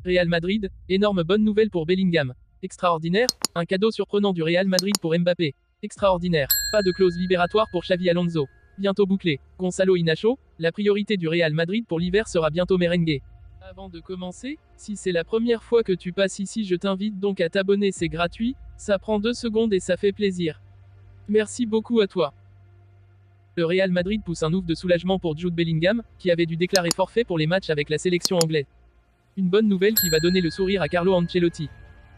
Real Madrid, énorme bonne nouvelle pour Bellingham. Extraordinaire, un cadeau surprenant du Real Madrid pour Mbappé. Extraordinaire, pas de clause libératoire pour Xavi Alonso. Bientôt bouclé. Gonzalo Inacho, la priorité du Real Madrid pour l'hiver sera bientôt merengue. Avant de commencer, si c'est la première fois que tu passes ici, je t'invite donc à t'abonner, c'est gratuit, ça prend 2 secondes et ça fait plaisir. Merci beaucoup à toi. Le Real Madrid pousse un ouf de soulagement pour Jude Bellingham, qui avait dû déclarer forfait pour les matchs avec la sélection anglaise. Une bonne nouvelle qui va donner le sourire à Carlo Ancelotti.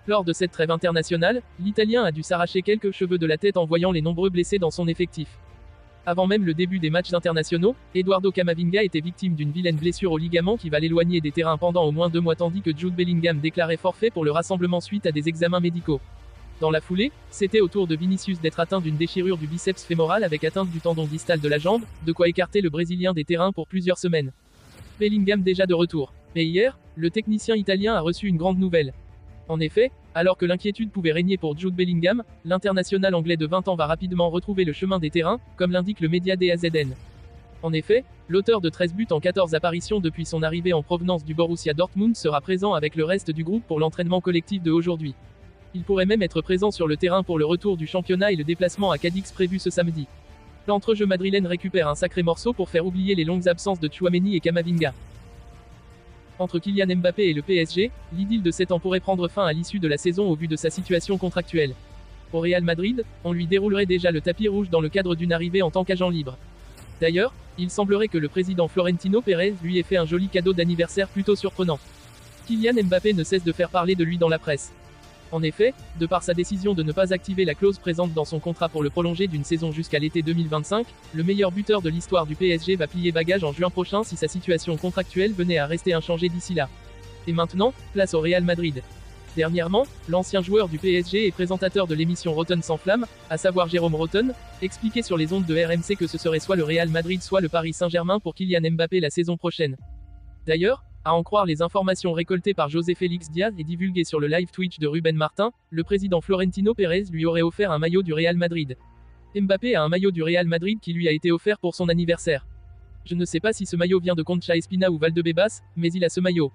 Lors de cette trêve internationale, l'Italien a dû s'arracher quelques cheveux de la tête en voyant les nombreux blessés dans son effectif. Avant même le début des matchs internationaux, Eduardo Camavinga était victime d'une vilaine blessure au ligament qui va l'éloigner des terrains pendant au moins 2 mois tandis que Jude Bellingham déclarait forfait pour le rassemblement suite à des examens médicaux. Dans la foulée, c'était au tour de Vinicius d'être atteint d'une déchirure du biceps fémoral avec atteinte du tendon distal de la jambe, de quoi écarter le Brésilien des terrains pour plusieurs semaines. Bellingham déjà de retour. Mais hier, le technicien italien a reçu une grande nouvelle. En effet, alors que l'inquiétude pouvait régner pour Jude Bellingham, l'international anglais de 20 ans va rapidement retrouver le chemin des terrains, comme l'indique le média DAZN. En effet, l'auteur de 13 buts en 14 apparitions depuis son arrivée en provenance du Borussia Dortmund sera présent avec le reste du groupe pour l'entraînement collectif de aujourd'hui. Il pourrait même être présent sur le terrain pour le retour du championnat et le déplacement à Cadix prévu ce samedi. L'entrejeu madrilène récupère un sacré morceau pour faire oublier les longues absences de Tchouaméni et Camavinga. Entre Kylian Mbappé et le PSG, l'idylle de 7 ans pourrait prendre fin à l'issue de la saison au vu de sa situation contractuelle. Au Real Madrid, on lui déroulerait déjà le tapis rouge dans le cadre d'une arrivée en tant qu'agent libre. D'ailleurs, il semblerait que le président Florentino Pérez lui ait fait un joli cadeau d'anniversaire plutôt surprenant. Kylian Mbappé ne cesse de faire parler de lui dans la presse. En effet, de par sa décision de ne pas activer la clause présente dans son contrat pour le prolonger d'une saison jusqu'à l'été 2025, le meilleur buteur de l'histoire du PSG va plier bagage en juin prochain si sa situation contractuelle venait à rester inchangée d'ici là. Et maintenant, place au Real Madrid. Dernièrement, l'ancien joueur du PSG et présentateur de l'émission Rotten sans flamme, à savoir Jérôme Rotten, expliquait sur les ondes de RMC que ce serait soit le Real Madrid soit le Paris Saint-Germain pour Kylian Mbappé la saison prochaine. D'ailleurs, à en croire les informations récoltées par José Félix Diaz et divulguées sur le live Twitch de Ruben Martin, le président Florentino Pérez lui aurait offert un maillot du Real Madrid. Mbappé a un maillot du Real Madrid qui lui a été offert pour son anniversaire. Je ne sais pas si ce maillot vient de Concha Espina ou Valdebebas, mais il a ce maillot.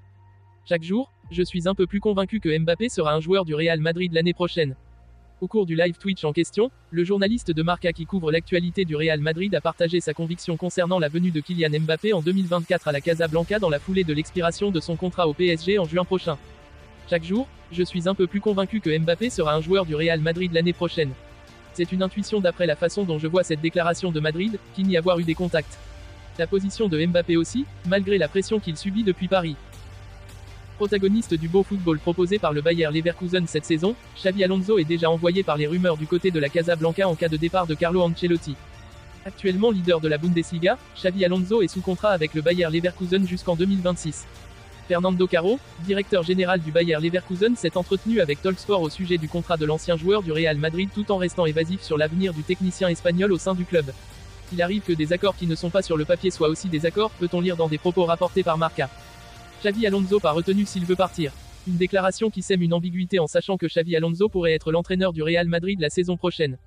Chaque jour, je suis un peu plus convaincu que Mbappé sera un joueur du Real Madrid l'année prochaine. Au cours du live Twitch en question, le journaliste de Marca qui couvre l'actualité du Real Madrid a partagé sa conviction concernant la venue de Kylian Mbappé en 2024 à la Casablanca dans la foulée de l'expiration de son contrat au PSG en juin prochain. Chaque jour, je suis un peu plus convaincu que Mbappé sera un joueur du Real Madrid l'année prochaine. C'est une intuition d'après la façon dont je vois cette déclaration de Madrid, qui n'y avoir eu des contacts. La position de Mbappé aussi, malgré la pression qu'il subit depuis Paris. Protagoniste du beau football proposé par le Bayer Leverkusen cette saison, Xavi Alonso est déjà envoyé par les rumeurs du côté de la Casablanca en cas de départ de Carlo Ancelotti. Actuellement leader de la Bundesliga, Xavi Alonso est sous contrat avec le Bayer Leverkusen jusqu'en 2026. Fernando Caro, directeur général du Bayer Leverkusen, s'est entretenu avec Talksport au sujet du contrat de l'ancien joueur du Real Madrid tout en restant évasif sur l'avenir du technicien espagnol au sein du club. Il arrive que des accords qui ne sont pas sur le papier soient aussi des accords, peut-on lire dans des propos rapportés par Marca. Xavi Alonso pas retenu s'il veut partir. Une déclaration qui sème une ambiguïté en sachant que Xavi Alonso pourrait être l'entraîneur du Real Madrid la saison prochaine.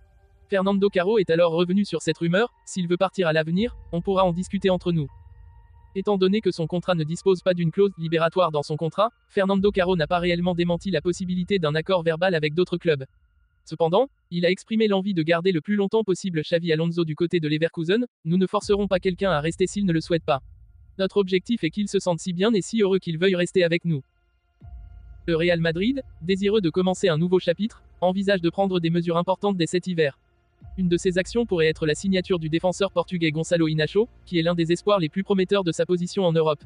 Fernando Caro est alors revenu sur cette rumeur, s'il veut partir à l'avenir, on pourra en discuter entre nous. Étant donné que son contrat ne dispose pas d'une clause libératoire dans son contrat, Fernando Caro n'a pas réellement démenti la possibilité d'un accord verbal avec d'autres clubs. Cependant, il a exprimé l'envie de garder le plus longtemps possible Xavi Alonso du côté de Leverkusen, nous ne forcerons pas quelqu'un à rester s'il ne le souhaite pas. Notre objectif est qu'il se sente si bien et si heureux qu'il veuille rester avec nous. Le Real Madrid, désireux de commencer un nouveau chapitre, envisage de prendre des mesures importantes dès cet hiver. Une de ces actions pourrait être la signature du défenseur portugais Gonzalo Inacho, qui est l'un des espoirs les plus prometteurs de sa position en Europe.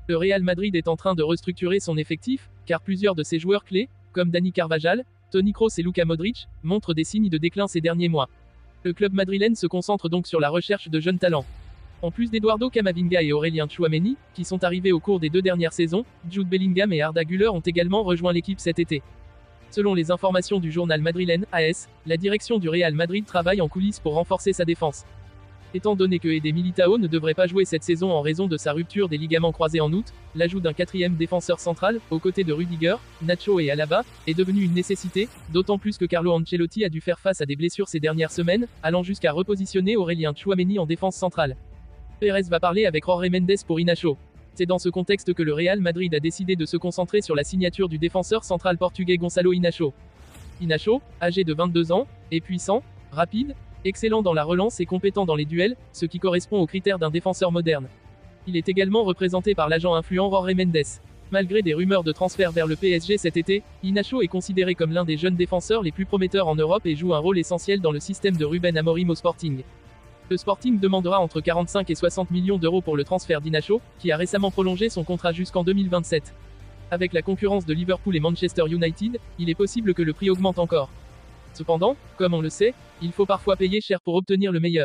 Le Real Madrid est en train de restructurer son effectif, car plusieurs de ses joueurs clés, comme Dani Carvajal, Toni Kroos et Luka Modric, montrent des signes de déclin ces derniers mois. Le club madrilène se concentre donc sur la recherche de jeunes talents. En plus d'Eduardo Camavinga et Aurélien Tchouaméni, qui sont arrivés au cours des 2 dernières saisons, Jude Bellingham et Arda Güler ont également rejoint l'équipe cet été. Selon les informations du journal madrilène AS, la direction du Real Madrid travaille en coulisses pour renforcer sa défense. Étant donné que Eder Militao ne devrait pas jouer cette saison en raison de sa rupture des ligaments croisés en août, l'ajout d'un 4e défenseur central, aux côtés de Rudiger, Nacho et Alaba, est devenu une nécessité, d'autant plus que Carlo Ancelotti a dû faire face à des blessures ces dernières semaines, allant jusqu'à repositionner Aurélien Tchouaméni en défense centrale. Pérez va parler avec Jorge Mendes pour Inacho. C'est dans ce contexte que le Real Madrid a décidé de se concentrer sur la signature du défenseur central portugais Gonçalo Inacho. Inacho, âgé de 22 ans, est puissant, rapide, excellent dans la relance et compétent dans les duels, ce qui correspond aux critères d'un défenseur moderne. Il est également représenté par l'agent influent Jorge Mendes. Malgré des rumeurs de transfert vers le PSG cet été, Inacho est considéré comme l'un des jeunes défenseurs les plus prometteurs en Europe et joue un rôle essentiel dans le système de Ruben Amorim au Sporting. Le Sporting demandera entre 45 et 60 millions d'euros pour le transfert d'Inacho, qui a récemment prolongé son contrat jusqu'en 2027. Avec la concurrence de Liverpool et Manchester United, il est possible que le prix augmente encore. Cependant, comme on le sait, il faut parfois payer cher pour obtenir le meilleur.